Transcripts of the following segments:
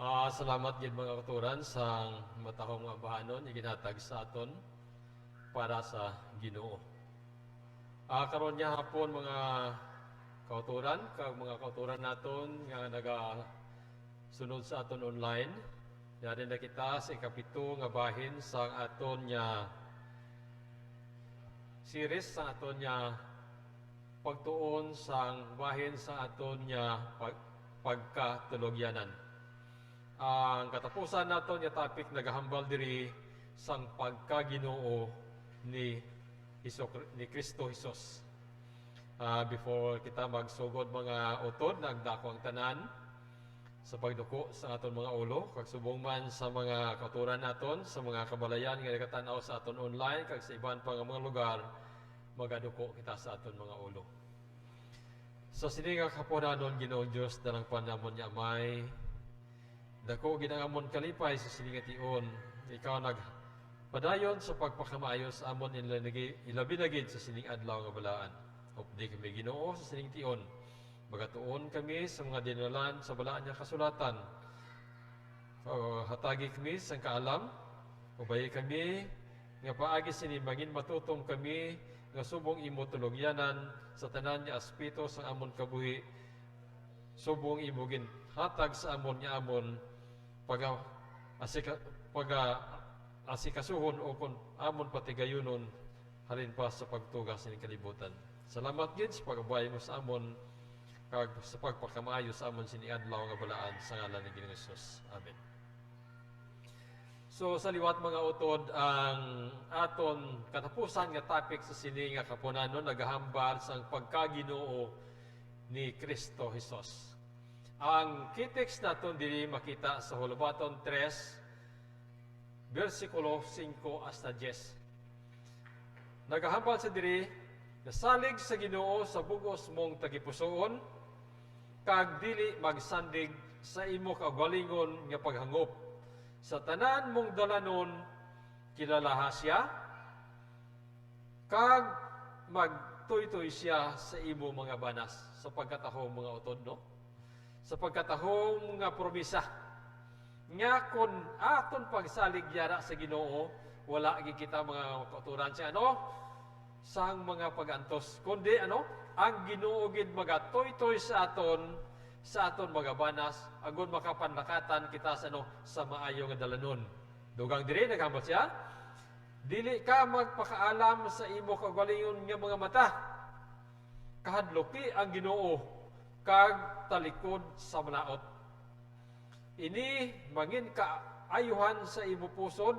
Salamat gid mga kauturan sa matahong mga bahanon nga ginhatag sa aton para sa Ginoo. Karon niya hapon mga kauturan kag mga kauturan naton nga sunod sa aton online. Yari na kita sa ikapito nga bahin sa aton nya series sa aton nya pagtuon sang bahin sa aton nya pagkatulogyanan. Ang katapusan naton nga topic nagahambal diri sang pagkaginoo ni Kristo Jesus. Before kita magsugod mga utod, nagdako ang tanan sa pagduko sa aton mga ulo, kag subong man sa mga kauturan naton, sa mga kabalayan nga nakatan-aw sa aton online, kag sa iban pa nga mga lugar, magaduko kita sa aton mga ulo. Sa sini nga kapunanon Ginoong Dios dalang panamon niya may dako ginangamon kalipay sa sini nga tion. Ikaw nagpadayon sa pagpakamaayos amon ilabi na gid sa sining adlaw nga balaan. Updi kami Ginoo sa sining tion. Magatuon kami sa mga dinalan sa balaan niya kasulatan. Hatagi kami sa kaalam, ubay kami nga paagi sini mangin matutong kami nga subong imo tulogyanan sa tanan niya aspeto sa amon kabuhi. Subong imo gin hatag sa amon niya amon asikasuhon o kung amon patigayunon halin pa sa pagtugas ni kalibutan. Salamat gid sa pagabay mo sa amon kag sa pagpakamaayo sa amon sini adlaw nga balaan sa ngalan ni Ginoong Hesus. Amen. So sa liwat mga utod ang aton katapusan nga topic sa sini nga kapunanon nagahambal sang pagkaginoo ni Kristo Jesus. Ang key text naton diri makita sa Hulubaton 3 versikulo 5 hasta 10. Nagahambal sa diri nasalig sa Ginoo sa bugos mong tagipusoon kag dili magsandig sa imo kaugalingon nga paghangop. Sa tanan mong dalanon kilalaha siya kag magtuytoy siya sa imo mga banas sa pagkatahong mga utod, no? Sa pagkatahong nga promisa nga kun aton pagsalig yara sa Ginoo wala gid kita mga kauturan siya sang mga pagantos kundi ang Ginoo gid magatoy-toy sa aton mga banas agon makapanlakatan kita sa maayo nga dalanon. Dugang diri naghambal siya, dili ka magpakaalam sa imo kaugalingon nga mga mata. Kahadloki ang Ginoo kag talikod sa manaot. Ini mangin ka ayuhan sa imo pusod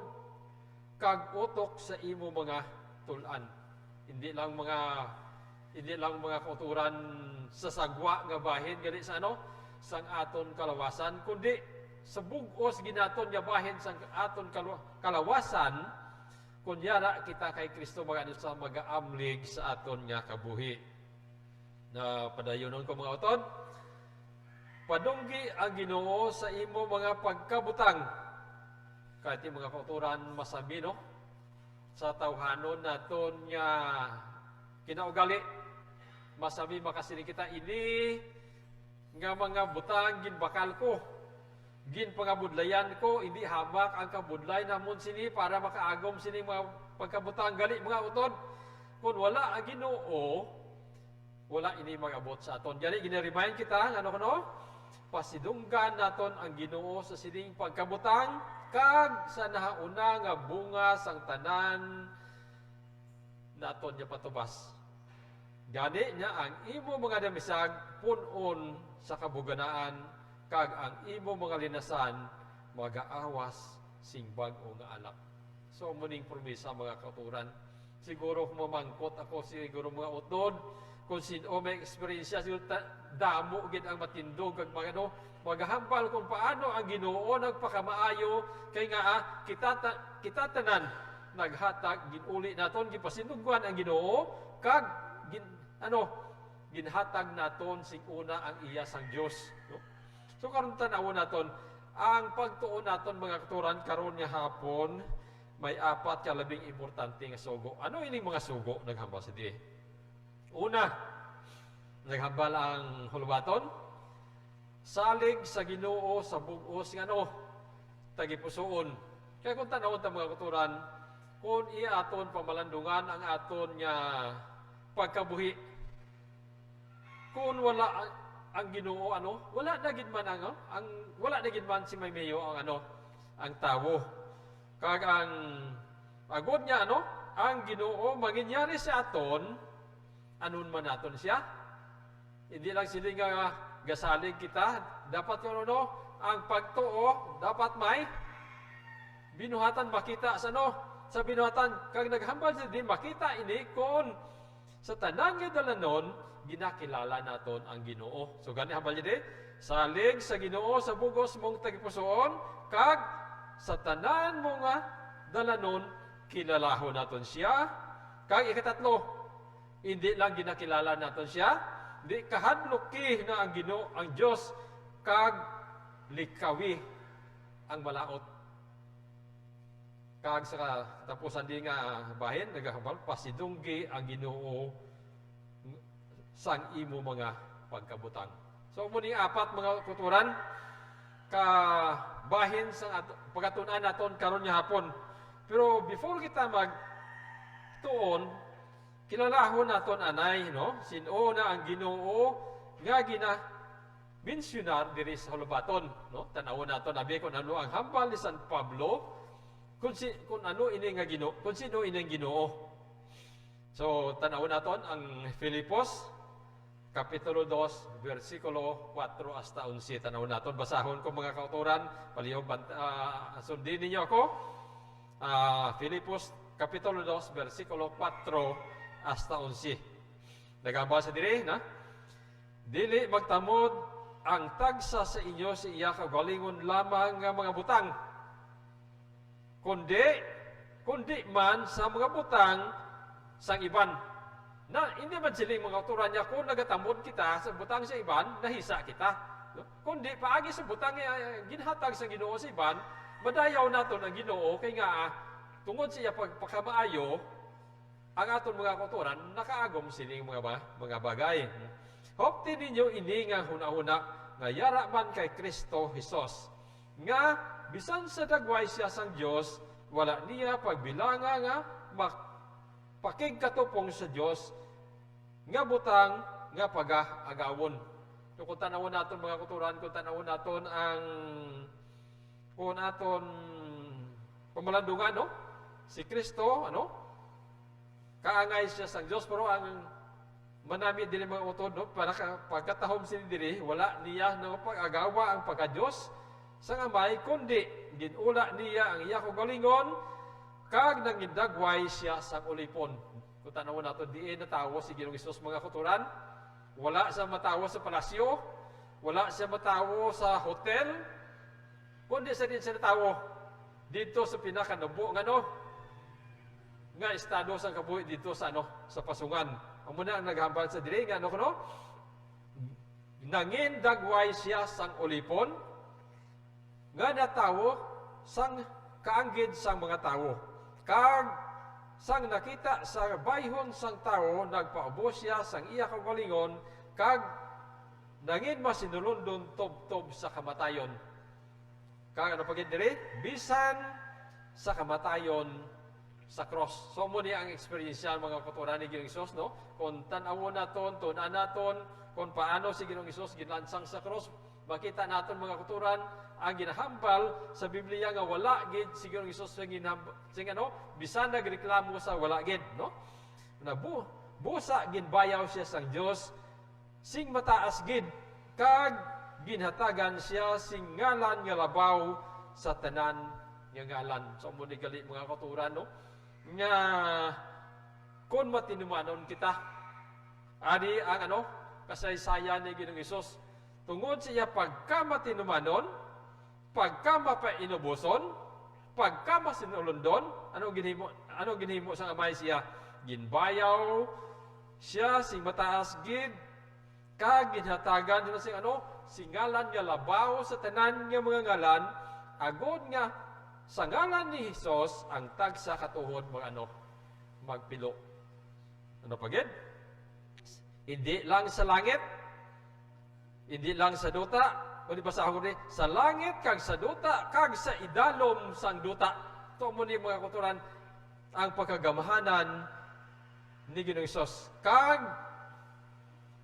kag utok sa imo mga tulan. Hindi lang mga kauturan sa sagwa nga bahin gali sa sang aton kalawasan kundi sa bug-os ginaton nga bahin sang aton kalawasan kunyara kita kay Kristo sa magaamlig sa aton nga kabuhi. Na padayonon ko mga utod, padunggi ang Ginoo sa imo mga pagkabutang. Kahit yung mga kauturan masabi, sa tawhanon naton nga kinaugali, masabi makasini kita, ini nga mga butang ginbakal ko, ginpangabudlayan ko, hindi hamak ang kabudlay namon sini para makaagom sini mga pagkabutang gali mga utod. Kung wala ang Ginoo, wala ini mag-abot sa aton. Gali gina-remind kita pasidunggan naton ang Ginoo sa sining pagkabutang kag sa nahauna nga bunga sang tanan naton nya patubas. Gani nya ang imo mga damisag punon sa kabuganaan kag ang imo mga linasan magaawas sing bag-o nga alak. So muning promisa mga kauturan. Siguro mamangkot ako siguro mga utod kung sino may eksperyensya siguro damo gid ang matindog kag maghahambal kung paano ang Ginoo nagpakamaayo kay nga kita tanan naghatag ginuli naton gipasinugwan ang Ginoo kag ginhatag naton sing una ang iya sang Dios, no? So karon tan-awon naton ang pagtuon naton mga kauturan karon nga hapon may apat ka labing importante nga sugo. Ano ining mga sugo naghambal sa diha? Una, naghambal ang Hulubaton salig sa Ginoo sa bug-os nga ano tagipusoon. Kaya kung tanawon ta mga kuturan, kung iya aton pamalandungan ang aton nga pagkabuhi, kung wala ang Ginoo ano, wala na gid man ang wala na gid man si Maymayo ang ano, ang tawo. Kag ang agod niya ano, ang Ginoo manginyari sa aton, anon man naton siya. Hindi lang sila nga gasalig kita, dapat yun ano, ang pagtuo dapat may binuhatan makita sa ano, sa binuhatan kag naghambal siya din makita ini kung sa tanan nga dalanon ginakilala naton ang Ginoo. So gani hambal niya di, salig sa Ginoo sa bugos mong tagipusoon kag sa tanan mo nga dalanon kilalahon naton siya. Kag ikatatlo, hindi lang ginakilala naton siya, di kahadloki na ang Ginoo ang Dios kag likawi ang malaot. Kag sa tapusan di nga bahin nagahambal pasidunggi ang Ginoo sang imo mga pagkabutang. So muni apat mga kuturan ka bahin sa pagatun-an naton karon nga hapon. Pero before kita magtuon, kilalahon naton anay no, sin-o na ang Ginoo nga mensionar diri sa hulubaton no. Tan-awon naton abi kun ano ang hambal ni San Pablo kung ano ini nga Ginoo, kung sino ini ang Ginoo. So tan-awon naton ang Filipos Kapitulo 2, versikulo 4 hasta 11. Tanawon naton, basahon ko mga kauturan, palihog sundin ninyo ako. Filipos, Kapitulo 2, versikulo 4 hasta 11. Nagabasa diri, na? Dili magtamod ang tagsa sa inyo si iya kagalingon lamang nga mga butang. Kundi man sa mga butang sang iban. Na hindi man siling mga uturan niya kung nagatamod kita sa butang sa iban, nahisa kita. No? Kundi paagi sa butang ginhatag sa Ginoo sa iban, madayaw naton ang Ginoo kay nga tungod siya pagpakamaayo ang aton mga kauturan nakaagom siling mga bagay. Hopti ninyo ini nga hunahuna nga yara man kay Kristo Jesus. Nga bisan sa dagway siya sang Dios, wala niya pagbilanga nga pakigkatupong sa Dios nga butang nga pag-agawon. So, kung tanawon naton mga kuturan, kung tanawon naton ang kung aton pamalandungan no, si Kristo ano, kaangay siya sa Dios pero ang manami dili mga utod no, para pagkatahom sila diri wala niya no pag-agawa ang pagka-Dios sa amay kundi ginula niya ang iya kagalingon kag nangindagway siya sa ulipon. Kung tanawon nato diin natawo si Ginoong Hesus mga kuturan, wala siya matawo sa palasyo, wala siya matawo sa hotel, kundi sa din siya natawo dito sa pinakanubo nga no, nga estado sa kabuhi dito sa ano, sa pasungan. Ang muna ang naghambal sa diri nga no kuno, nangindagway siya sang ulipon, nga natawo sang kaanggid sang mga tawo. Kag sang nakita sa bayhon sang tao, nagpaubos siya sang iya kagalingon, kag nangin masinulundon tob-tob sa kamatayon. Kag ano pagid diri? Bisan sa kamatayon sa cross. So mo ni ang experience mga kuturan ni Ginoong Hesus no? Kung tan-awon naton, tun-an naton, kung paano si Ginoong Hesus ginlansang sa cross, makita naton mga kuturan ang ginahambal sa Biblia nga wala gid si Ginoong Hesus sing ano bisan nagreklamo sa wala gid no, na busa ginbayaw siya sang Dios sing mataas gid kag ginhatagan siya sing ngalan nga labaw sa tanan nga ngalan. So mo ni gali mga kauturan no, nga kun matinumanon kita ani ang ano kasaysayan ni Ginoong Hesus tungod siya pagkamatinumanon, pagkamapainubuson, pagkamasinulundon, anong ginhimo sa amay siya? Ginbayaw siya sing mataas gid kag ginhatagan sing ano, singalan nga labaw sa tanan nga mga ngalan, agod nga sa ngalan ni Hesus ang tagsa katuhod magpilo. Ano pa gid? Hindi lang sa langit, hindi lang sa duta, o di basa ako sa langit kag sa duta kag sa idalom sang duta. Ito mo ni mga kauturan ang pagkagamahanan ni Ginoong Hesus. Kag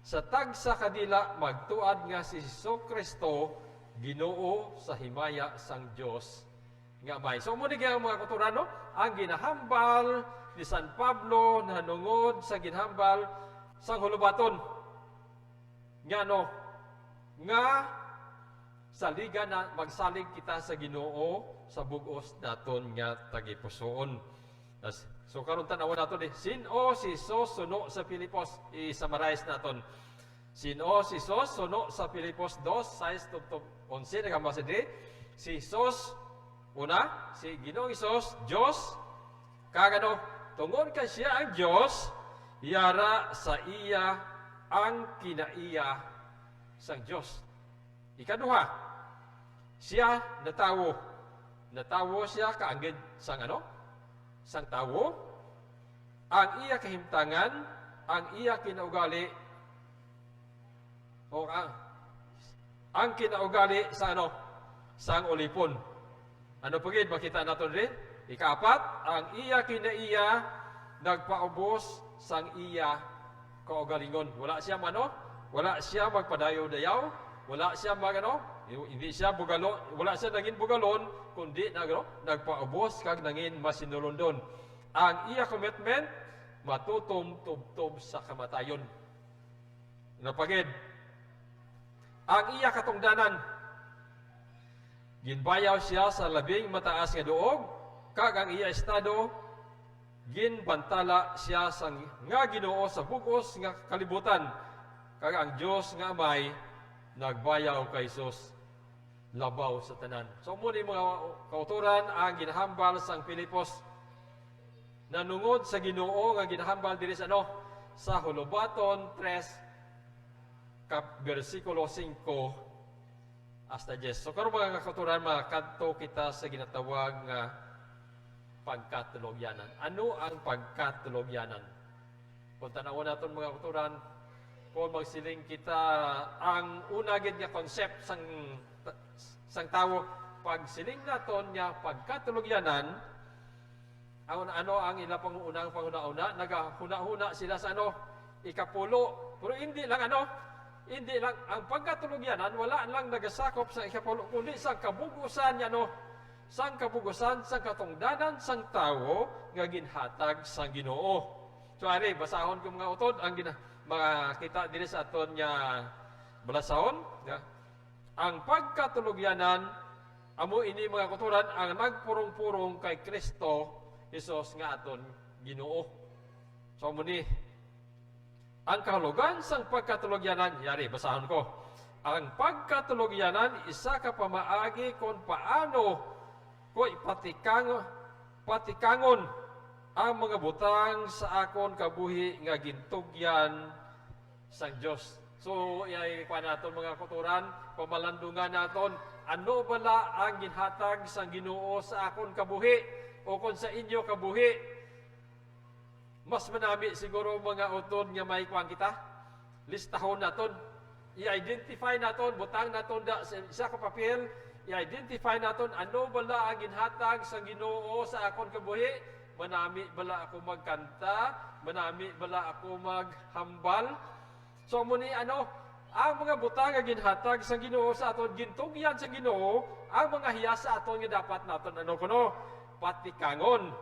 sa tagsa kadila magtuad nga si Jesucristo Ginoo sa himaya sang Dios nga may. So mo ni mga kauturan no, ang ginahambal ni San Pablo nanungod sa ginhambal sang hulubaton. Nga no, nga saligan na magsalig kita sa Ginoo sa bugos naton nga tagipusoon. So karon tan-awon naton sino si Jesus suno sa Filipos, i-summarize naton. Sino si Jesus suno sa Filipos 2:6-11 nagambasa diri. Si Jesus una, si Ginoong Hesus Dios kagano tungod kay siya ang Dios, yara sa iya ang kinaiya sang Dios. Ikaduha, siya natawo. Natawo siya kaanggid sang ano? Sang tawo. Ang iya kahimtangan, ang iya kinaugali, o ang kinaugali sa ano? Sang ulipon. Ano pagid makita naton rin? Ikaapat, ang iya kinaiya nagpaubos sang iya kaugalingon. Wala siya mano, wala siya magpadayaw-dayaw, wala siya magano, hindi siya bugalon, wala siya naging bugalon, kundi nagpaubos kag nangin masinulundon. Ang iya commitment matutom tubtob sa kamatayon. Napagid. Ang iya katungdanan ginbayaw siya sa labing mataas nga duog, kag ang iya estado ginbantala siya sang nga Ginoo sa bugos nga kalibutan, kag ang Dios nga Amay nagbayaw kay Jesus labaw sa tanan. So muna mga kauturan ang ginahambal sang Filipos nanungod sa Ginoo nga ginahambal diri sa ano? Sa Hulubaton 3 versikulo 5 hasta 10. So karon mga kauturan makadto kita sa ginatawag nga pagkatulogyanan. Ano ang pagkatulogyanan? Kung tanawon naton mga kauturan, kung magsiling kita ang una gid nga concept sang tawo, pagsiling naton nga pagkatulogyanan, ano ang ila unang panghuna-una, nagahuna-huna sila sa ano, ikapulo. Pero hindi lang ang pagkatulogyanan wala lang nagasakop sa ikapulo, kundi sa kabugusan niya sang kabugusan, sang katungdanan sang tawo nga ginhatag sang Ginoo. So ari basahon ko mga utod ang makita diri sa aton nga balasahon nga ang pagkatulogyanan amo ini mga kauturan ang nagpurong-purong kay Kristo Hesus nga aton Ginoo. So muni ang kahulugan sang pagkatulogyanan, yari basahon ko. Ang pagkatulogyanan isa ka pamaagi kung paano ko patikangon ang mga butang sa akon kabuhi nga gintugyan sang Dios. So iyay pa naton mga kauturan, pamalandungan naton ano bala ang ginhatag sang Ginoo sa akon kabuhi o kung sa inyo kabuhi. Mas manami siguro mga utod nga may kuan kita. Listahon naton, i-identify naton butang naton sa ka papel. I-identify naton ano bala ang ginhatag sa Ginoo sa akon kabuhi. Manami bala ako magkanta, manami bala ako maghambal. So muni ang mga butang nga ginhatag sa Ginoo sa aton, gintugyan sa Ginoo, ang mga hiyas sa aton nga dapat naton patikangon.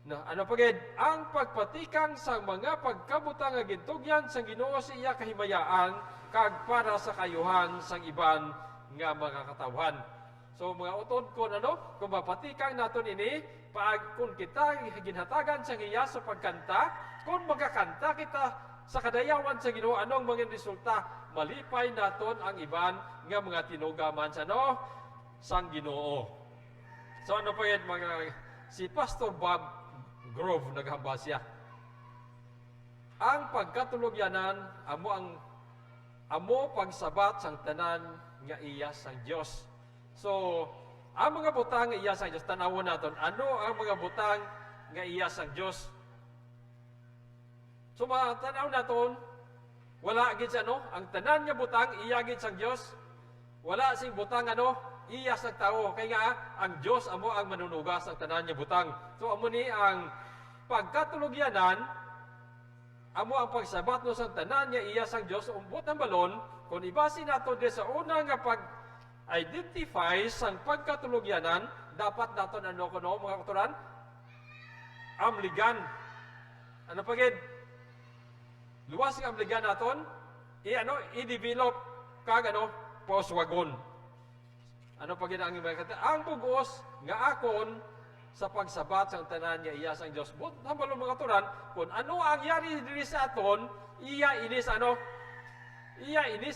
Ano pagid ang pagpatikang sa mga pagkabutang nga gintugyan sa Ginoo sa iya kahimayaan kag para sa kayuhan sang iban nga mga katawhan. So mga utod ko kung mapatikang naton ini kung kita ginhatagan sa iya sa pagkanta, kung magkakanta kita sa kadayawan sa Ginoo, anong mga resulta? Malipay naton ang iban nga mga tinugaman sa sang Ginoo. So ano pa yan si Pastor Bob Grove naghambal siya. Ang pagkatulogyanan amo pagsabat sang tanan nga iya sang Dios. So ang mga butang nga iya sang Dios, tanawon naton ano ang mga butang nga iya sang Dios. So matanaw naton wala gid sa ang tanan nga butang iya gid sang Dios. Wala sing butang iya sa tao. Kaya nga, ang Diyos amo ang manunugas ang tanan niya butang. So amo ni ang pagkatulogyanan, amo ang pagsabat no sa tanan niya iya sang Diyos umbot ang balon. Kung ibasi nato di sa una nga pag-identify sang pagkatulogyanan, dapat naton mga kauturan, amligan. Ano pagid? Luwas ang amligan naton, i-develop kag poswagon. Ano pagid ang ibang ang bugos nga akon sa pagsabat sang tanan niya iya sang Dios. But nambalo mga kauturan, kung ano ang yari diri sa aton, iya inis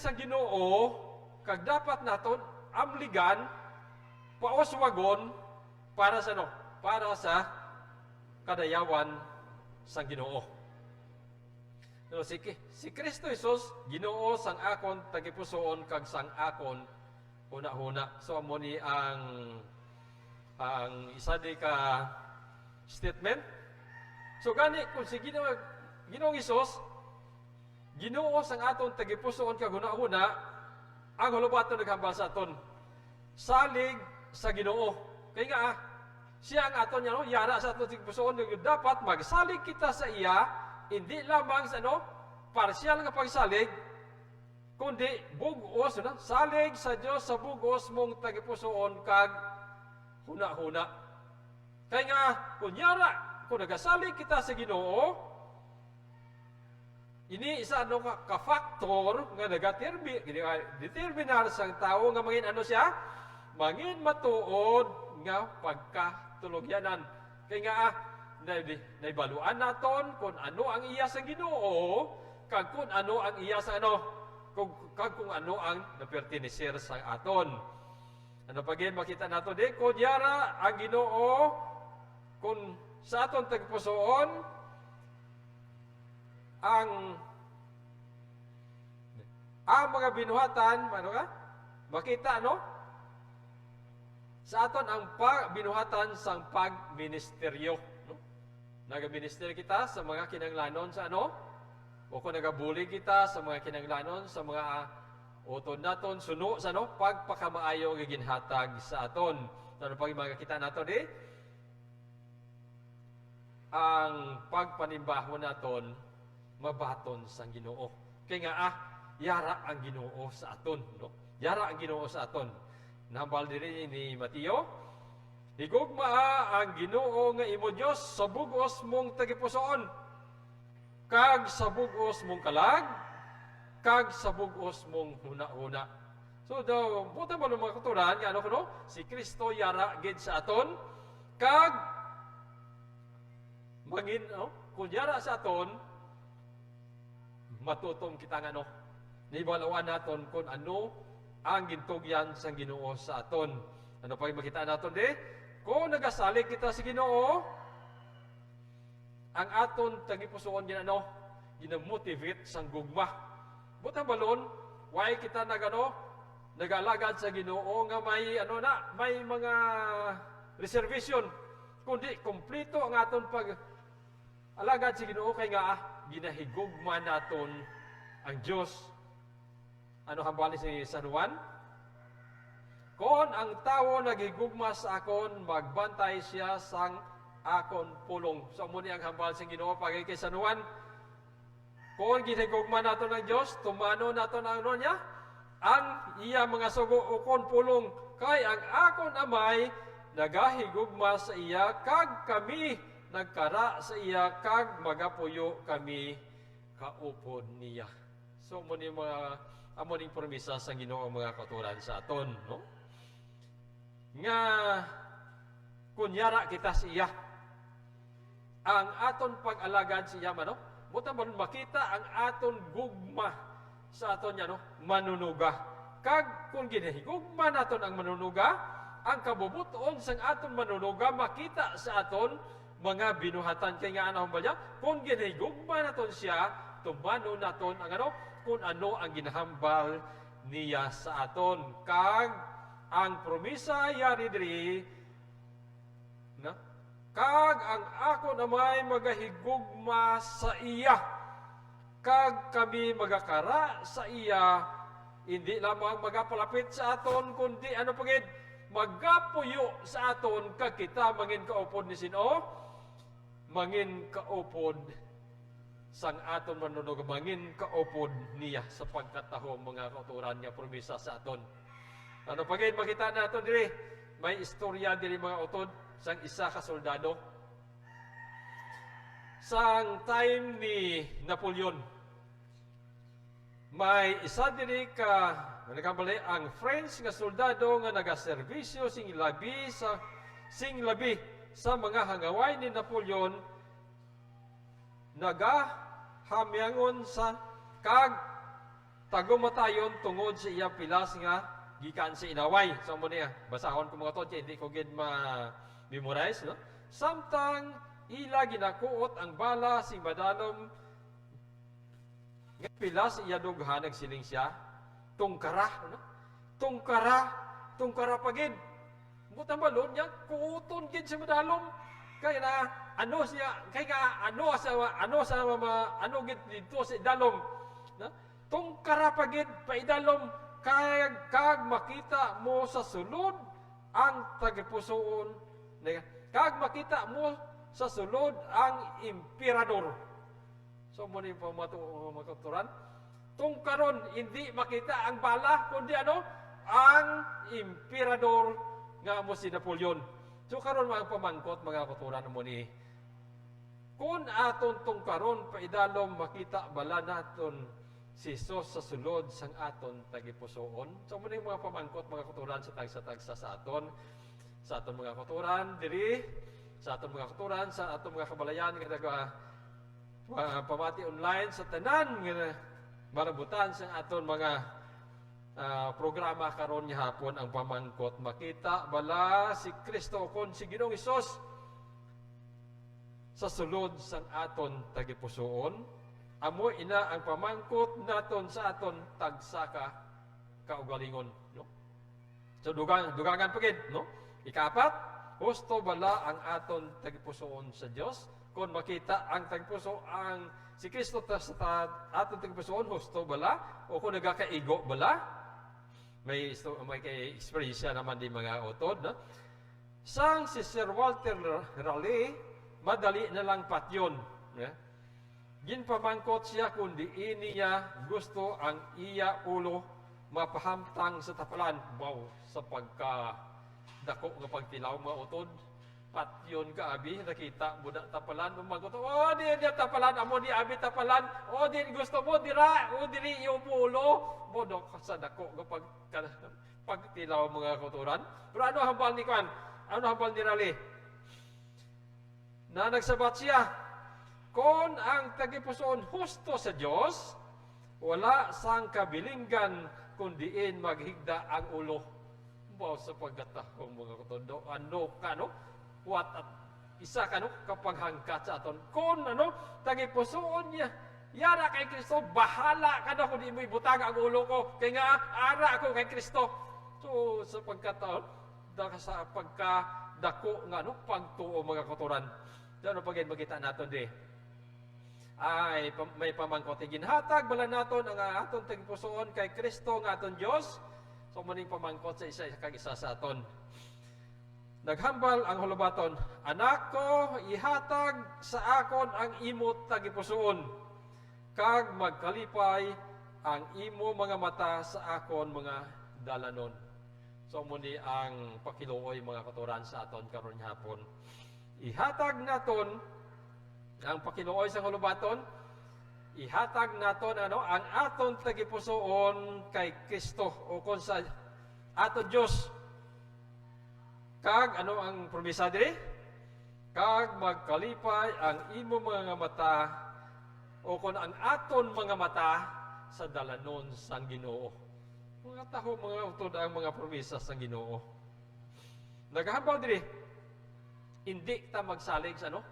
sa Ginoo, kag dapat naton amligan, paoswagon para sa para sa kadayawan sang Ginoo. No, si Kristo Jesus Ginoo sang akon tagipusoon kag sang akon huna-huna. So amo ni ang isa di ka statement. So gani kung si Ginoong Jesus Ginoo sang aton tagipusoon kag huna-huna, ang hulubaton naghambal sa aton salig sa Ginoo. Kaya nga siya ang aton yara sa aton tagipusoon, dapat magsalig kita sa iya, hindi lamang sa parsyal nga pagsalig, kundi bugos salig sa Dios sa bugos mong tagipusoon kag huna-huna. Kaya nga kunyara kung nagasalig kita sa Ginoo, ini isa ka-factor nga determinar sang tao nga mangin siya? Mangin matuod nga pagkatulogyanan. Kaya nga naibaluan naton kung ano ang iya sa Ginoo, kag kung ano ang iya sa kung ano ang napertineser sa aton. Ano pagin makita nato di kunyara ang Ginoo kung sa aton tagpusoon ang mga binuhatan, makita sa aton ang binuhatan sang pagministeryo. Nagaminister kita sa mga kinanglanon sa o kung nagabuli kita sa mga kinanglanon, sa mga utod naton, suno sa pagpakamaayo nga ginhatag sa aton. Ano pag makita nato di? Ang pagpanimbaho naton mabaton sang Ginoo. Kaya nga yara ang Ginoo sa aton, Yara ang Ginoo sa aton. Nahambal diri ni Mateo, higugma ang Ginoo nga imo Dios sa bugos mong tagipusoon, kag sa bugos mong kalag, kag sa bugos mong huna-huna. So daw buta mo mga kauturan nga si Kristo yara gid sa aton, kag mangin kung yara sa aton, matutom kita nga nibalawan naton kung ano ang gintugyan sa Ginoo sa aton. Ano pa yung makita naton di? Kung nagasalig kita sa Ginoo, ang aton tagipusoon ginamotivate sang gugma. Butang balon, why kita nagalagad sa Ginoo nga may mga reservation, kundi kompleto ang aton alagad sa Ginoo kay nga ginahigugma naton ang Dios. Ano hambali si San Juan? Kung ang tao nagigugma sa akon, magbantay siya sang akon pulong. So muni ang hambal sa Ginoo pagay kay San Juan. Kung ginahigugma naton ang Dios, tumano naton ang niya, ang iya mga sugo ukon pulong, kay ang akon amay nagahigugma sa iya, kag kami nagkara sa iya, kag magapuyo kami kaupod niya. So muni amoning promisa sa Ginoo mga kauturan sa aton, nga kunyara kita siya ang aton pag-alagad siya buta man makita ang aton gugma sa aton manunuga, kag kung ginahigugma naton ang manunuga, ang kabubuton sang aton manunuga makita sa aton mga binuhatan. Kay nga anong balya, kung ginahigugma naton siya, tumano naton ang kung ano ang ginahambal niya sa aton, kag ang promisa yari diri kag ang ako namay magahigugma sa iya, kag kami magakara sa iya hindi lamang magapalapit sa aton, kundi ano pagid, magapuyo sa aton, kag kita mangin kaupod ni sino? Mangin kaupod sang aton manunog, mangin kaupod niya sa pagkataho mga kauturan niya promisa sa aton. Ano pagid makita naton diri, may istorya diri mga utod sang isa ka soldado sang time ni Napoleon. May isa diri ka nagkabali ang French nga soldado nga nagaserbisyo sing labi sa mga hangaway ni Napoleon, nagahamyangon sa kag tagumatayon tungod sa iya pilas nga gikan sa inaway. So mo niya, basahon ko mga to, hindi ko gid ma-memorize, no? Samtang ila ginakuot ang bala sing madalom nga pilas iya dugha nagsiling siya, tungkara, no? Tungkara pagid. Butang balon niya, kuuton gid sa madalom. Kaya na ano siya, kaya nga ano gid dito sa dalom, no? Tungkara pagid paidalom kag makita mo sa sulod ang tagipusoon, kag makita mo sa sulod ang emperador. So mo ni pamaturan. Tungkaron hindi makita ang bala kundi ano? Ang emperador nga mo si Napoleon. So karon mga pamangkot mga kauturan mo ni, kung aton tungkaron paidalom makita bala naton si Jesus sa sulod sang aton tagipusoon. So mo ni mga pamangkot mga kauturan sa tagsa sa aton mga kauturan diri, sa aton mga kauturan, sa aton mga kabalayan nga pamati online sa tanan nga marabutan sa aton mga programa karon nga hapon ang pamangkot makita bala si Kristo kon si Ginoong Hesus sa sulod sang aton tagipusoon. Amo ina ang pamangkot naton sa aton tagsaka kaugalingon, no? So dugangan pagid, no? Ikapat, husto bala ang aton tagipusoon sa Dios. Kung makita ang tagipuso ang si Kristo sa aton tagipusoon, husto bala o kung nagakaigo bala, may experience naman di mga utod, no? Sang si Sir Walter Raleigh, madali na lang patyon, yeah? Ginpamangkot siya kundi niya gusto ang iya ulo mapahamtang sa tapalan. Wow, sa pagkadako nga pagtilaw mga utod, patyon ka abi, nakita mo na tapalan, umagot, oh di tapalan, amo di abi tapalan, oh di gusto mo, diri yung ulo, bodok sa dako nga pagtilaw mga kauturan. Pero ano hambal ni Kwan? Ano hambal ni Raleigh? Na nagsabat siya, kung ang tagipusoon husto sa Diyos, wala sang kabilinggan kundiin maghigda ang ulo. Baw sa pagkatahong mga katondo, ano ka, no? What at isa ka, no? Kapag hangkat sa aton. Kung, ano, tagipusoon niya, yara kay Kristo, bahala ka na kung di mo ibutang ang ulo ko. Kaya nga, ara ako kay Kristo. So, sa pagkataon, sa pagkadako nga, no? Pagtuo mga katuran. Ano pagin magkita natin di? Ay may pamangkot ginhatag bala naton ang aton tagipusoon kay Kristo nga aton Dios. So maning pamangkot sa isa kag isa sa aton. Naghambal ang hulubaton, anak ko, ihatag sa akon ang imo tagipusoon kag magkalipay ang imo mga mata sa akon mga dalanon. So muni ang pakiluoy mga katuran sa aton karon hapon. Ihatag naton ang pakiluoy sa hulubaton, ihatag naton ano ang aton tagipusoon kay Kristo o kon sa aton Dios. Kag ano ang promisa diri? Kag magkalipay ang imo mga mata o kon ang aton mga mata sa dalanon sang Ginoo. Mga taho mga utod ang mga promisa sang Ginoo. Nagahambal diri, hindi ta magsalig sa ano?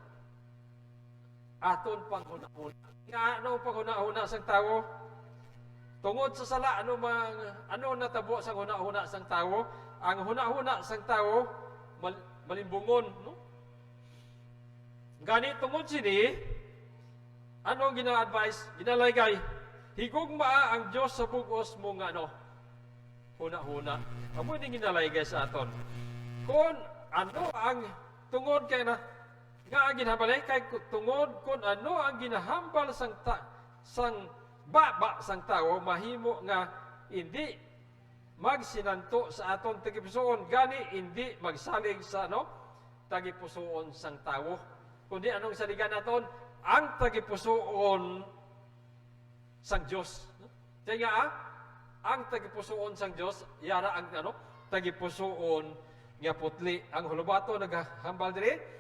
Aton panghuna-huna. Nga ano panghuna-huna sang tawo? Tungod sa sala, ano natabo sang huna-huna sang tawo? Ang huna-huna sang tawo, malimbungon, no? Gani tungod sini, ano gina-advise, ginalaygay, higugma ang Dios sa bugos mo nga ano, huna-huna. Amo ni ginalaygay sa aton. Kung ano ang tungod kay na nga ang ginhambal kay tungod kung ano ang ginahambal sang baba sang tawo mahimo nga hindi magsinanto sa aton tagipusoon gani hindi magsalig sa tagipusoon sang tawo. Kundi anong saligan naton? Ang tagipusoon sang Dios. Kaya ang tagipusoon sang Dios yara ang tagipusoon nga putli. Ang hulubato naghambal diri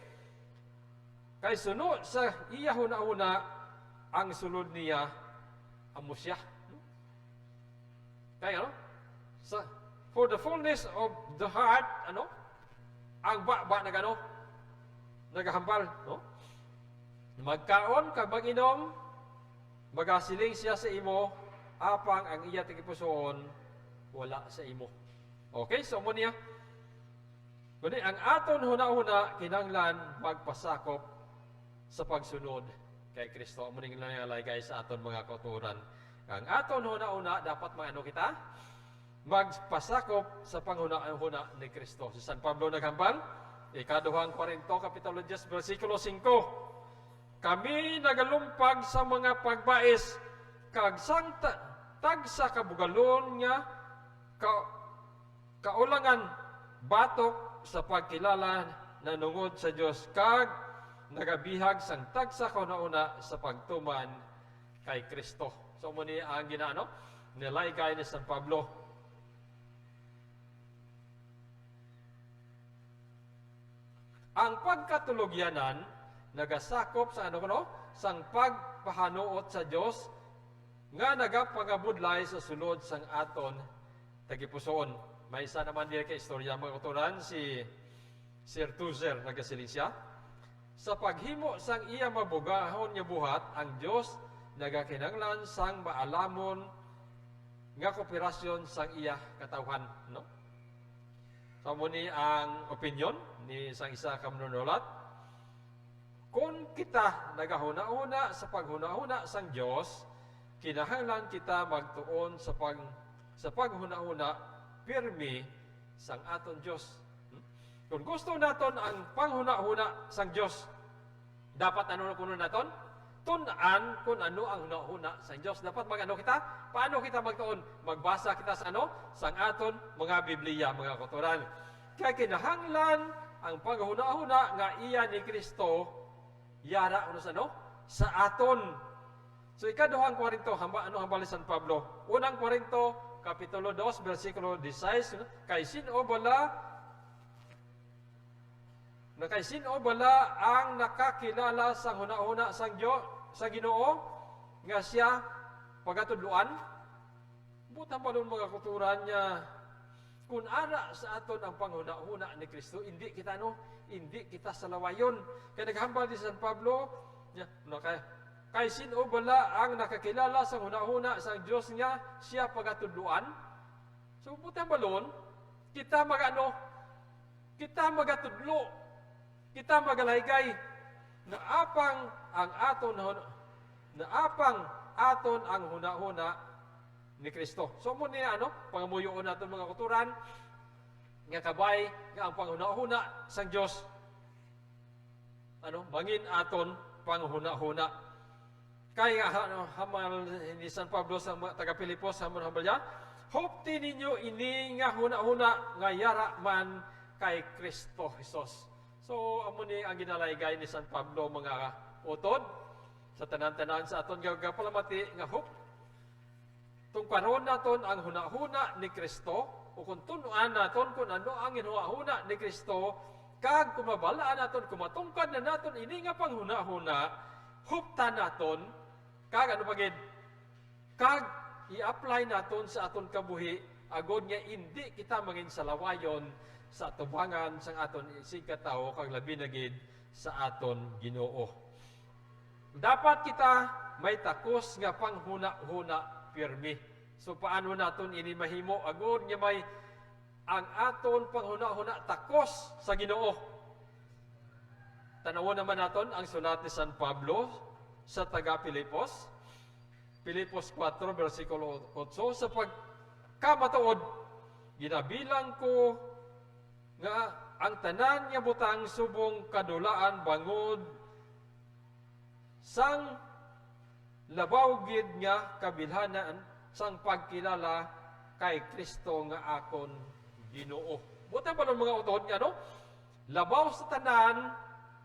kay sunod sa iya huna-huna ang sulod niya amo siya. Kaya for the fullness of the heart ang ba naghambal magkaon kag mag-inom magasiling siya sa imo apang ang iya tagipusoon wala sa imo. Okay, so mo niya kundi ang aton huna-huna kinahanglan magpasakop sa pagsunod kay Kristo. Amo ning nangyalay sa aton mga kauturan. Ang aton huna-huna dapat kita magpasakop sa panghuna-huna ni Kristo. Si San Pablo naghambal, ikaduhang Korinto kapitulo 10 bersikulo 5. Kami nagalumpag sa mga pagbais kag sang tagsa kabugalon nga kaulangan batok sa pagkilala na nungod sa Dios kag nagabihag sang tagsa kauna-una sa pagtuman kay Kristo. So muni ang nilaygay ni San Pablo. Ang pagkatulogyanan nagasakop sa sang pagpahanuot sa Dios nga nagapagabudlay sa sulod sang aton tagipusoon. May isa naman diri kay istorya mga kauturan si Sir Tuzer nagasiling siya. Sa paghimo sang iya mabugahon nga buhat, ang Dios nagakinahanglan sang maalamon nga kooperasyon sang iya katawhan, Samo ni ang opinion ni sang isa ka manunulat. Kung kita nagahuna-huna sa paghuna-huna sang Dios, kinahanglan kita magtuon sa paghuna-huna pirmi sang aton Dios. Kung gusto naton ang panghuna-huna sang Dios, dapat kuno naton? Tunan kung ano ang huna-huna sang Dios. Dapat kita? Paano kita magtuon? Magbasa kita sa sang aton mga Biblia, mga kauturan. Kaya kinahanglan ang panghuna-huna nga iya ni Kristo yara sa aton. So ikaduhang Korinto, hambal ni San Pablo. Unang Korinto, kapitulo 2, bersikulo 16, kay sino bala ang nakakilala sang huna-huna sang Ginoo nga siya pagatudluan? Butang balon mga kuturan niya. Kung ara sa aton ang panghuna-huna ni Kristo, hindi kita salawayon. Kaya naghambal di San Pablo, kay sino bala ang nakakilala sa huna-huna sang Dios nga siya pagatudluan? So butang balon, kita magatudlo. Kita magalaygay na apang aton ang huna-huna ni Kristo. So mo niya pangamuyoon naton mga kuturan nga kabay nga ang panghuna-huna sang Dios. Bangin aton panghuna-huna. Kay hamal ni San Pablo sa taga Pilipos hambal niya, hopti ninyo ini nga huna-huna nga yara man kay Kristo Jesus. So, amo ni ang ginalaygay ni San Pablo mga utod sa tanan-tanan sa aton gagapalamati nga hop. Tungkaron naton ang huna-huna ni Kristo o kung tunuan naton kung ano ang huna-huna ni Kristo kag kumabalaan naton kumatungkad na naton ini nga panghuna-huna hupta naton kag kag i-apply naton sa aton kabuhi agod nga hindi kita mangin salawayon sa atubangan sang aton isig katao kag labi na gid sa aton Ginoo. Dapat kita may takos nga panghuna-huna pirmi. So paano naton ini mahimo agod nga may ang aton panghuna-huna takos sa Ginoo? Tanawon naman naton ang sulat ni San Pablo sa taga Pilipos 4 bersikulo 8 sa pagkamatuod ginabilang ko nga ang tanan nga butang subong kadulaan bangod sang labaw gid nga kabilhanan sang pagkilala kay Kristo nga akon Ginoo. Buta ba ng mga utod nga no? Labaw sa tanan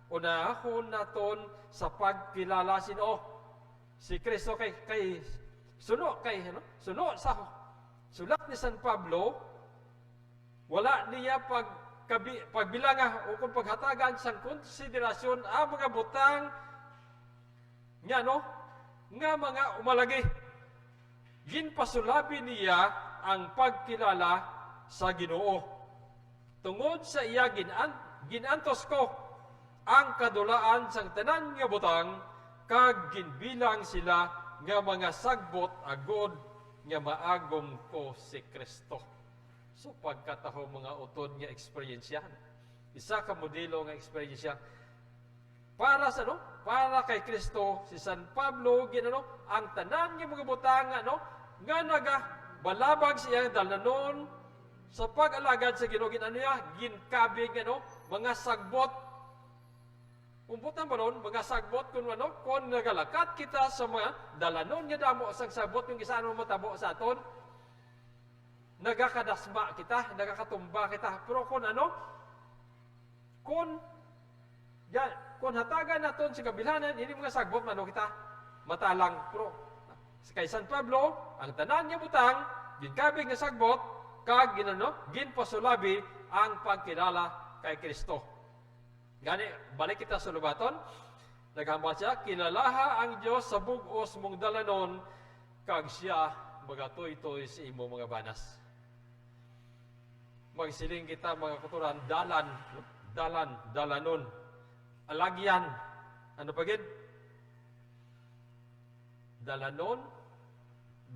unahon naton sa pagkilala sino si Kristo kay suno sa sulat ni San Pablo, wala niya pagbilanga o kung paghatagan sa konsiderasyon ang mga butang nga nga mga umalagi. Ginpasulabi niya ang pagkilala sa Ginoo. Tungod sa iya ginantos ko ang kadulaan sang tanan nga butang kag ginbilang sila nga mga sagbot agod nga maagom ko si Kristo. So pagkataho mga utod nga eksperyensya, isa ka modelo nga eksperyensya para sa para kay Kristo. Si San Pablo ang tanan nga mga butang nga nagabalabag siya dalanon sa pag-alagad sa Ginoo. Ginkabig mga sagbot. Umbutan ba nun, mga sagbot kung nagalakat kita sa mga dalanon nga damo sang sagbot yung isa matabo sa aton, nagakadasma kita, nagakatumba kita. Pero kung hatagan naton sa kabilhanan, hindi mga sagbot kita matalang. Pero kay San Pablo, ang tanan nga butang, ginkabig nga sagbot, kag ginpasulabi ang pagkilala kay Kristo. Gani, balik kita sa lubaton. Naghambal siya, kinalaha ang Diyos sa bugos mong dalanon, kag siya magatoy-toy sa imo mga banas. Magsiling kita mga kuturan, dalanon, alagyan. Ano pa gid? Dalanon,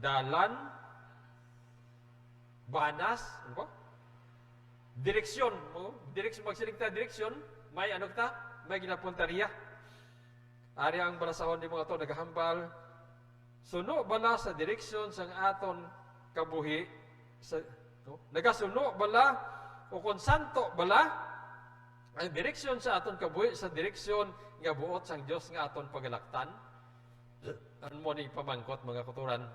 dalan, banas, ano ba? Direksyon, magsiling ta direksyon, may may ginapunteriya. Ari ang balasahon di mga to nagahambal. Suno bala sa direksyon sang aton kabuhi nagasuno bala o konsanto bala ang direksyon sa aton kabuhi sa direksyon nga buot sang Dios nga aton pagalaktan. Ano mo ni pamangkot mga kuturan?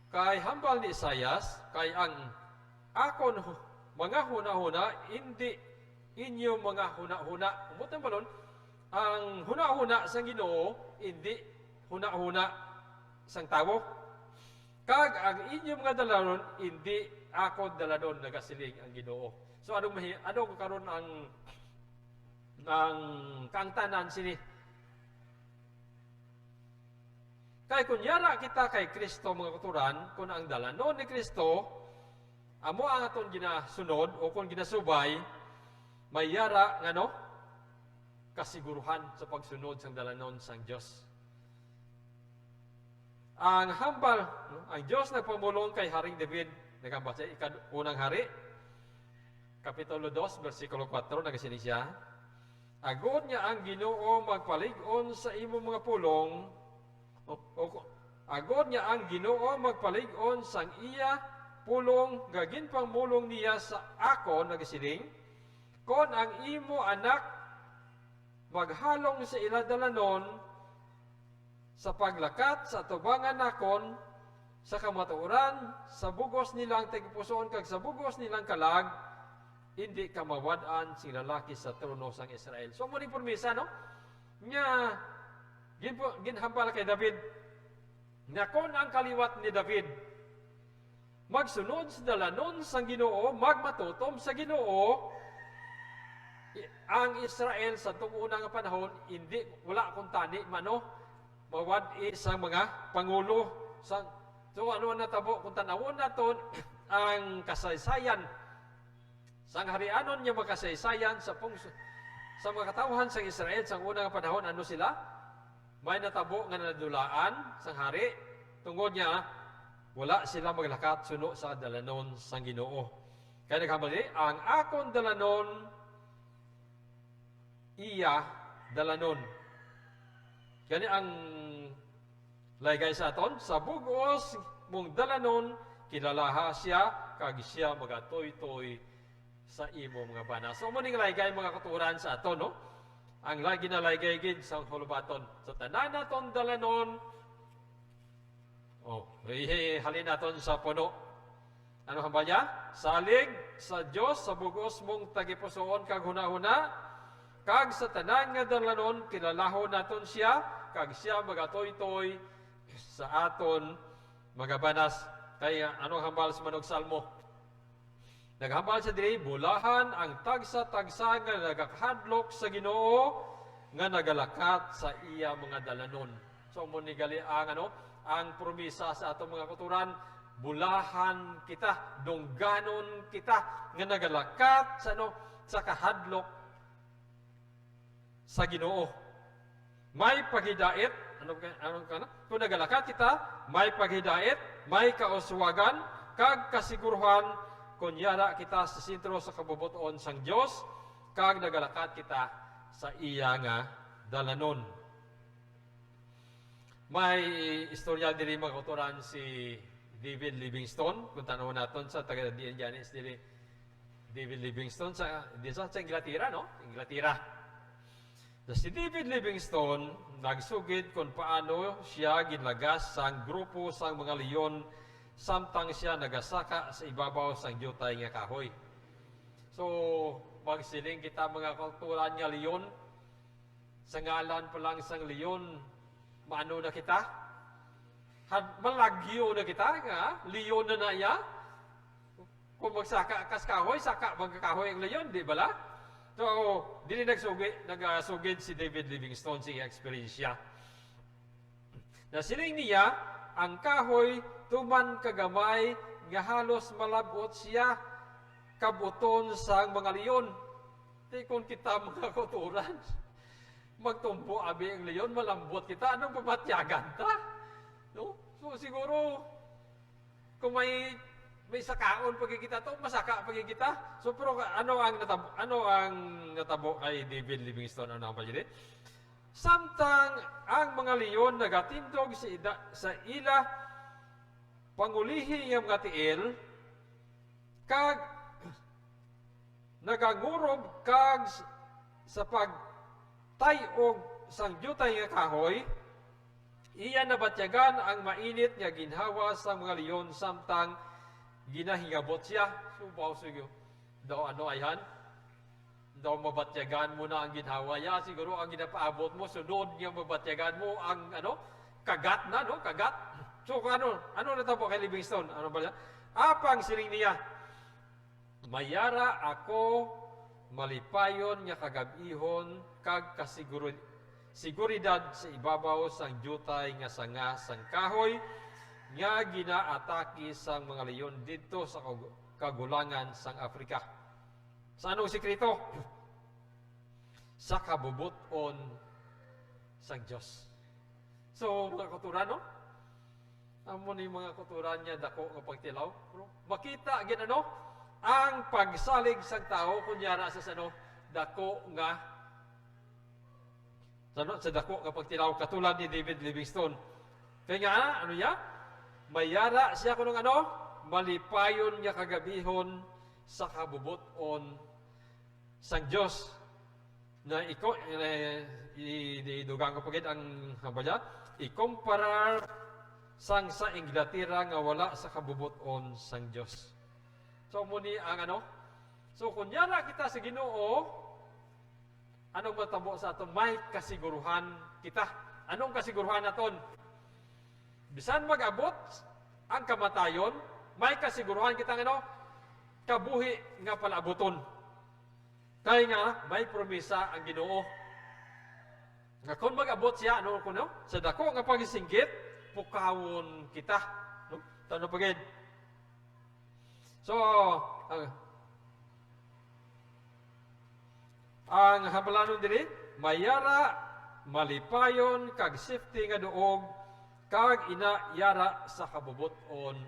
Kay hambal ni Isayas, kay ang akon mga huna-huna, hindi inyo mga huna-huna. Umutan ba nun? Ang huna-huna sang Ginoo, hindi huna-huna sang tawo. Kag ang inyo mga dalanon, hindi ako dalanon nagasiling ang Ginoo. So anong karon ang kaangtanan sini? Kay kunyara kita kay Kristo mga kuturan, kung ang dalanon ni Kristo amo ang aton ginasunod o kung ginasubay, may yara nga kasiguruhan sa pagsunod sang dalanon sang Dios. Ang hambal, ang Dios nagpamulong kay Haring David, nagambal sa unang hari, Kapitulo 2, versikulo 4, nagasini siya, agod niya ang Ginoo magpalig-on sa imo mga pulong, agod niya ang Ginoo magpalig-on sang iya pulong gagin pangmulong niya sa ako nagasiling kon ang imo anak maghalong sa ila dalanon sa paglakat sa tubangan nakon sa kamatuoran sa bugos nilang tigpusoon kag sa bugos nilang kalag hindi ka mawad-an sing lalaki sa trono sang Israel. So mo ni pormisa nya ginhambal kay David na kon ang kaliwat ni David magsunod sa dalanon sang Ginoo, magmatutom sa Ginoo, ang Israel sa unang panahon, wala kung tani mawad sa mga pangulo. So ano natabo, kung tanawon naton, ang kasaysayan, sang harianon niya makasaysayan sa mga katawhan sang Israel, sa unang panahon, ano sila? May natabo nga nadulaan sang hari, tungod niya, wala sila maglakat suno sa dalanon sang Ginoo. Kaya naghambal ang akon dalanon, iya dalanon. Kani ang laygay sa aton, sa bugos mong dalanon, kilalaha siya, kag siya magatoy-toy sa imo mga bana. So, muning laygay mga katuran sa ato, no? Ang lagi na laygay gid sa hulubaton. So, tanan naton dalanon, halin naton sa puno. Ano hamba niya? Salig sa Dios sa bugos mong tagipusoon kag hunahuna, kag sa tanan nga dalanon kilalahon naton siya, kag siya magatoy-toy sa aton mga banas. Kaya ano hambal sa manog salmo? Naghambal sa diri, bulahan ang tagsa-tagsa nga nagakahadlok sa Ginoo nga nagalakat sa iya mga dalanon. So mo ni gali ang promisa sa atong mga kuturan, bulahan kita, dungganon kita nga nagalakat sa kahadlok sa Ginoo. May paghidait, kung nagalakat kita, may paghidait, may kauswagan, kag kasiguruhan, kunyara kita sa sentro sa kabubuton sang Dios, kag nagalakat kita sa iya nga dalanon. May istorya diri mga kautoran si David Livingstone, kung tanong naton sa taga-diyan Janis diri David Livingstone sa Inglaterra, no? Inglaterra. Si David Livingstone nagsugid kung paano siya ginlagas sang grupo sang mga leon samtang siya nagasaka sa ibabaw sang jutay nga kahoy. So, magsiling kita mga kulturan nga leon, sa ngalan pa lang sang leon, maano na kita? Malagyo na kita nga, leon na iya. Kung magsaka kas kahoy, saka magkakahoy ang leon, di ba la? So, dili nagsugid si David Livingstone sa experience siya. Nasiling niya, ang kahoy tuman kagamay nga halos malabot siya kabuton sang mga leon. Di kung kita mga kuturan, magtumbo abi ang leon, malambot kita, anong pamatyagan ta? No? So siguro, kung may sakaon pag kita to, masaka pag kita. So pero ano ang natabo kay David Livingstone ano ba dili? Samtang ang mga leon nagatindog sa ila pangulihi nga mga tiil, kag nagangurob kag sa pagtayog sang jutay nga kahoy, iya nabatyagan ang mainit nga ginhawa sa mga leon samtang ginahingabot siya. Subaw siguro daw ayhan, daw mabatyagan mo na ang ginhawa ya, siguro ang ginapaabot mo sunod nga mabatyagan mo ang kagat na, no? Kagat. So ano natabo kay Livingstone? Ano ba niya? Apang siling niya, mayara ako malipayon nga kagabihon kag siguridad sa ibabaw sang jutay nga sanga sang kahoy nga ginaatake sang mga leon dito sa kagulangan sang Afrika. Sa anong sikreto? Sa kabubuton sang Diyos. So, mga kuturan, no? Amo ni mga kuturan niya dako nga pagtilaw. Makita gid ang pagsalig sang tao kunyara sa dako nga sa dako nga pagtilaw katulad ni David Livingstone. Kaya nga niya? Mayara siya kunong malipayon nga kagabihon sa kabubuton sang Dios. Na idugang ko pagid ang habalya, ikumparar sang sa Inglaterra nga wala sa kabubuton sang Dios. So muni ang So kunyara kita sa Ginoo, anong matabo sa aton? May kasiguruhan kita. Anong kasiguruhan naton? Bisan mag-abot ang kamatayon, may kasiguruhan kita kabuhi nga palabuton. Kaya nga may promisa ang Ginoo. Nga kung mag-abot siya sa dako nga pagisinggit, pukawon kita. No? Tano pagid. So, ang habalanon diri, mayara, malipayon, kag safety nga duog, kag inayara sa kabubuton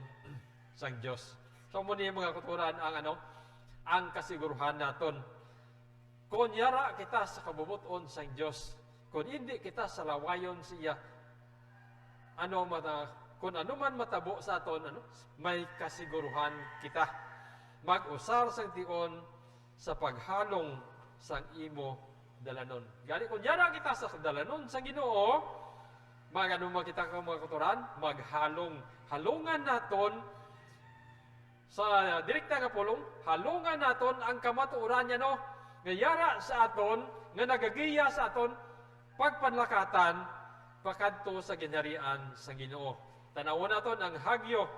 sang Dios. So, muna yung mga kuturan ang kasiguruhan naton. Kung yara kita sa kabubuton sang Dios, kung hindi kita sa lawayon siya, kung ano man matabo sa aton, may kasiguruhan kita. Mag-usar sang tion sa paghalong sang imo dalanon. Gani kung yara kita sa dalanon sang Ginoo, magano makita ka mga kauturan, halungan naton sa direkta nga pulong, halungan naton ang kamatuoran niya no, nga yara sa aton, nga nagagiya sa aton, pagpanlakatan, pakadto sa ginharian sa Ginoo. Tanawon naton ang Hagyo,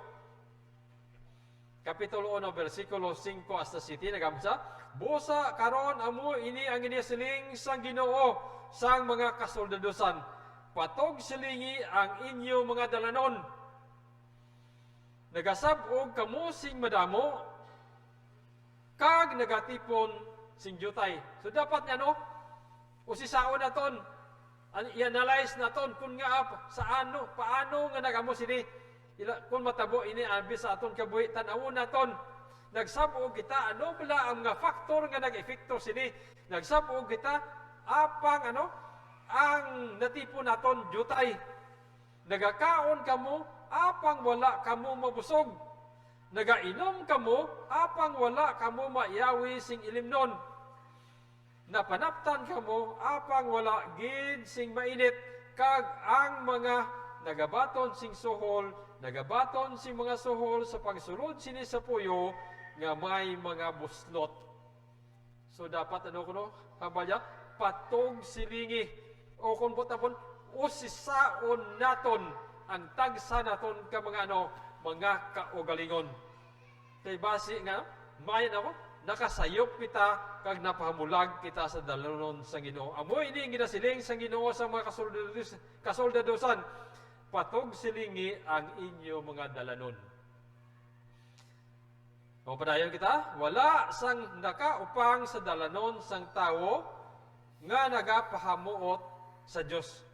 Kapitulo 1, versikulo 5 hasta 7, nagamsa, busa karon amo ini ang inisiling sang Ginoo sang mga kasoldadosan, patog silingi ang inyo mga dalanon. Nagasab-og kamo sing madamo, kag nagatipon sing jutay. So dapat nga no, usisaon naton, i-analyze naton kung nga paano nga nagamo sini, kung matabo ini abis sa aton kabuhi, tanawon naton. Nagsab-og kita, ano bala ang mga faktor nga nag-efekto sini. Nagsab-og kita, apang ang natipon naton jutay. Nagakaon kamo, apang wala kamo mabusog. Nagainom kamo, apang wala kamo maiyawi sing ilimnon. Napanaptan kamo, apang wala gid sing mainit. Kag ang mga nagabaton sing suhol, nagabaton sing mga suhol sa pagsulod sini sa puyo, nga may mga buslot. So dapat habaya, patog silingi. O kung butapon, usisaon naton ang tagsa naton ka mga kaugalingon. Kay basi nga, may nakasayop kita, kag napahamulag kita sa dalanon sa Ginoo. Amo ini ginasiling sa Ginoo sa mga kasoldadosan, patog silingi ang inyo mga dalanon. O padayon kita, wala sang nakaupang sa dalanon sang tawo nga nagapahamuot sa Dios.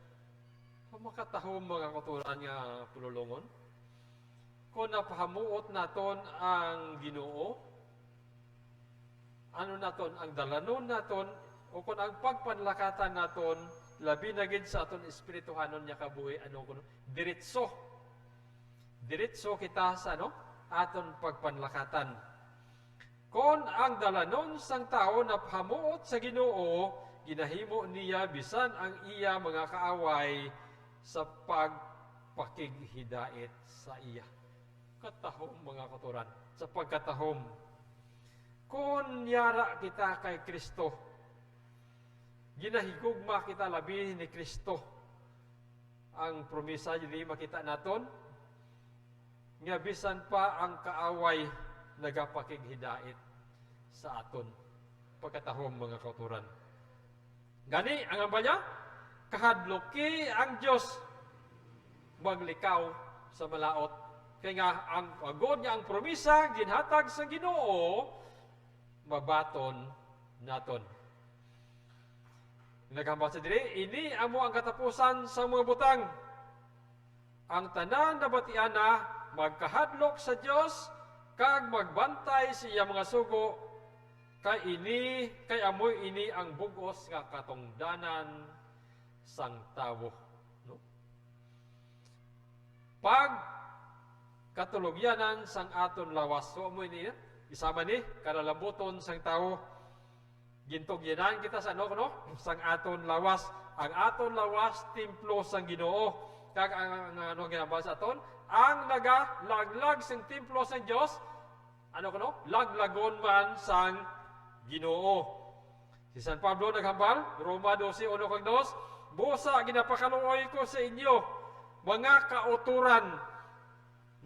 Makatahom mga kauturan nga pululungon. Kung napahamuot naton ang Ginoo, naton ang dalanon naton, o kung ang pagpanlakatan naton, labi na gid sa aton espirituhanon niya kabuhi, diretso. Diretso kita sa aton pagpanlakatan. Kung ang dalanon sang tao napahamuot sa Ginoo, ginahimo niya bisan ang iya mga kaaway sa pagpakighidait sa iya. Katahom mga kauturan, sa pagkatahom. Kung yara kita kay Kristo, ginahigugma kita labi ni Kristo. Ang promisa dili makita naton, nga bisan pa ang kaaway nagapakighidait sa aton. Pagkatahom mga kauturan. Gani, ang ambanya, kahadloki ang Diyos maglikaw sa malaot. Kaya nga, ang agod niya ang promisa, ginhatag sa Ginoo, mabaton naton. Naghambal sa diri, ini amo ang katapusan sa mga butang. Ang tanan na batiana, magkahadlok sa Diyos, kag magbantay siya mga sugo, kay amoy ini ang bugos nga katungdanan sang tawo. No? Pag katulogyanan sang aton lawas, so amoy ini, isama ni, kalalabuton sang tawo, gintugyanan kita sa sang aton lawas. Ang aton lawas, templo sang Ginoo. Kag ang ginabas aton, ang nagalaglag sang templo sang Dios, laglagon man sang Ginoo. Si San Pablo naghambal, Roma 12:1-2, busa ginapakaluoy ko sa inyo, mga kauturan,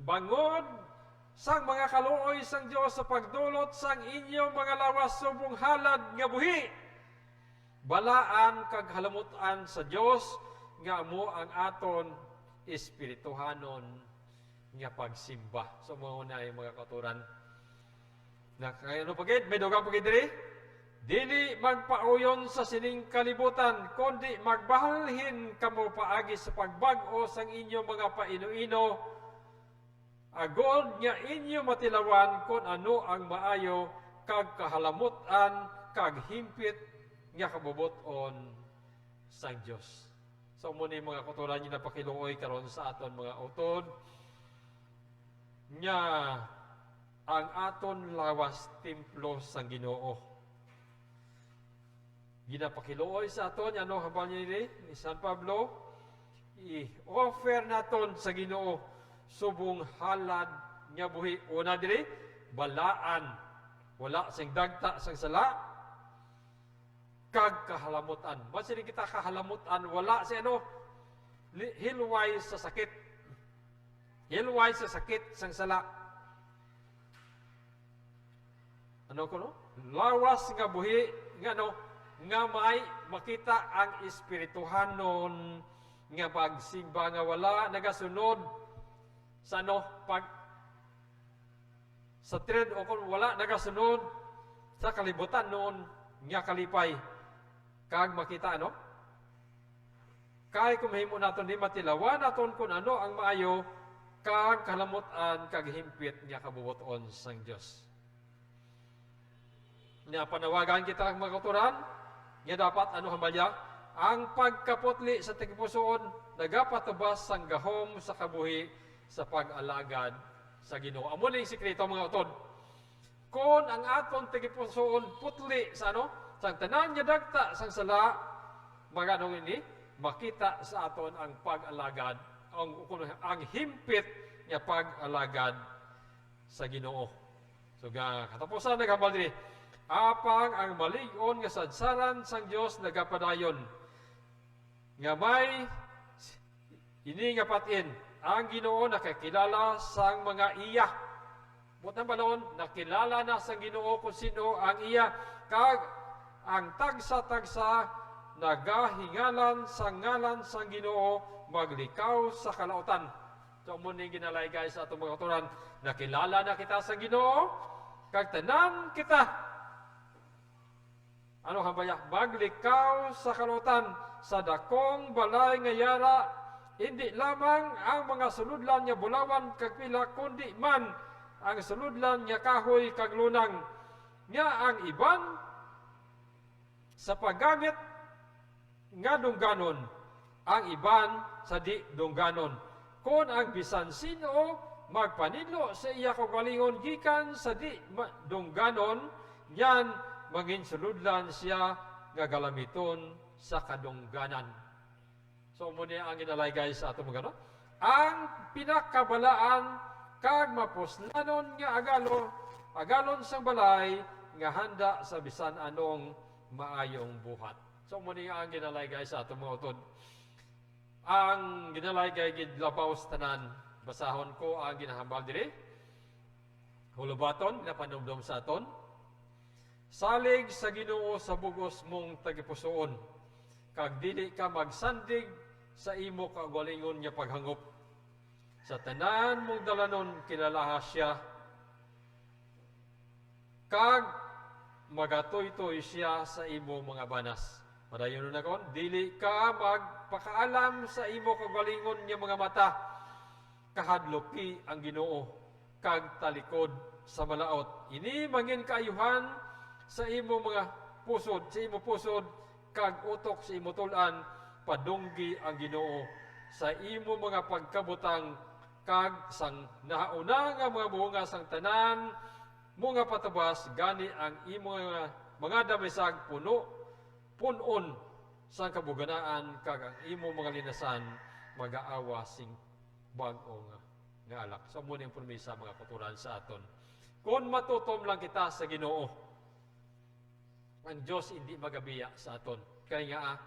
bangod sang mga kaluoy sang Dios sa pagdulot sang inyo mga lawas subong halad nga buhi. Balaan kag halamutan sa Dios nga amo ang aton espirituhanon nga pagsimba. So muna ay mga kauturan. Pagid, may dugang pagid diri. Dili magpauyon sa sining kalibutan, kundi magbahalhin kamo paagi sa pagbag-o sang inyo mga paino-ino, agod nga inyo matilawan kung ano ang maayo, kag kahalamutan, kag himpit nga kabubuton sang Dios. So muni mga kauturan niya napakiluoy karon sa aton mga utod nya ang aton lawas templo sang Ginoo. Ginapakiluoy sa aton ano hambal niya ni San Pablo, i-offer naton sa Ginoo subong halad nga buhi. Una diri balaan, wala sing dagta sang sala kag kahalamutan. Basta kita kahalamutan, wala si ano hilway sa sakit. Hilway sa sakit sang sala. Ano ko no? Lawas nga buhi nga no nga may makita ang espirituhanon nga pagsimba nga wala nagasunod sa ano pag sa trend o kung wala nagasunod sa kalibutan noon nga kalipay kag makita ano kay kumahimo naton di matilawan naton kun ano ang maayo kag kalamutan kag himpit nga kabubuton sang Dios. Nya panawagan kita ang mga kauturan nga dapat ano hambalya ang pagkaputli sa tigipusoon nagapatubas sang gahom sa kabuhi sa pag-alagad sa Ginoo. Amo ni sikreto mga utod. Kung ang aton tigipusoon putli sa ano sang tanan nga dagta sang sala maganong ini makita sa aton ang pag-alagad ang himpit nga pag-alagad sa Ginoo. So katapusan naghambal diri apang ang malig-on nga sadsaran sang Dios nagapadayon nga may ini nga patin ang Ginoo nakakilala sang mga iya. Butang balon nakilala na sang Ginoo kung sino ang iya kag ang tagsa-tagsa nagahingalan sa ngalan sang Ginoo maglikaw sa kalautan. So muning ginalay guys sa atong mga kauturan nakilala na kita sang Ginoo kag tanan kita ano hambaya maglikaw sa kalautan sa dakong balay nga yara hindi lamang ang mga suludlan nga bulawan kag pila kundi man ang suludlan nga kahoy kag lunang nga ang iban sa paggamit nga dungganon ang iban sa di dungganon kun ang bisan sino magpanidlo sa iya kagalingon gikan sa di dungganon yan mangin suludlan siya nga galamiton sa kadungganan. So muna ang ginalay guys sa atong mga ang pinakabalaan kag mapuslanon nga agalon sang balay nga handa sa bisan anong maayong buhat. So muna ang ginalay guys sa atong mga utod. Ang ginalay guys gidlabaw sa tanan basahon ko ang ginahambal diri. Hulubaton napanumdum sa aton. Salig sa Ginoo sa bugos mong tagipusoon kag dili ka magsandig sa imo kagalingon nga paghangop. Sa tanan mong dalanon kinalaha siya kag magatoy-toy siya sa imo mga banas. Padayon na kon, dili ka magpakaalam sa imo kagalingon nga mga mata. Kahadloki ang Ginoo kag talikod sa malaot. Ini mangin kaayuhan sa imo mga pusod, sa imo pusod kag utok sa imo tulan padunggi ang Ginoo sa imo mga pagkabutang kag sang nahauna nga mga bunga sang tanan mga patabas gani ang imo mga damisag punon sang kabuganaan kag ang imo mga linasan mag-aawa sing bag-o nga alak. So muna yung promesa mga kauturan sa aton. Kung matutom lang kita sa Ginoo ang Diyos hindi magabiya sa aton. Kaya nga,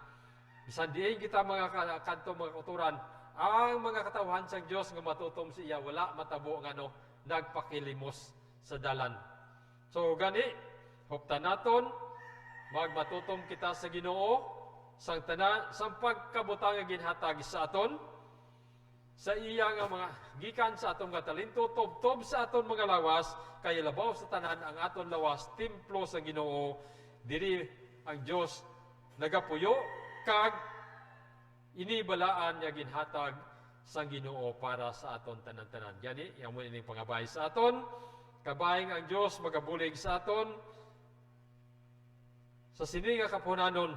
bisan diin kita mga kanto, mga kauturan, ang mga katawhan sa Diyos nga matutom siya, wala matabo nga no, nagpakilimos sa dalan. So gani, huptan naton, magmatutom kita sa Ginoo, sang tanan, sang pagkabutang nga ginhatag sa aton, sa iya nga mga gikan sa aton nga talento, tob sa aton mga lawas, kay labaw sa tanan ang aton lawas, templo sa Ginoo, diri ang Dios nagapuyo kag inibalaan niya ginhatag sang Ginoo para sa aton tanan-tanan. Gani yang mo ining pangabay sa aton, kabayeng ang Dios magabulig sa aton sa sini nga kapunanon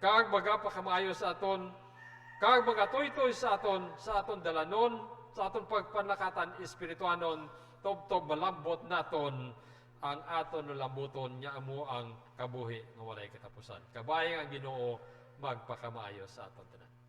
kag magapakamaayo sa aton Kag mga tuytoy sa aton dalanon, sa aton pagpanlakatan espirituanon, tob-tob malambot naton ang aton lambuton nya amo ang kabuhi nga walay katapusan. Kabayang ang Ginoo magpakamaayo sa aton tanan.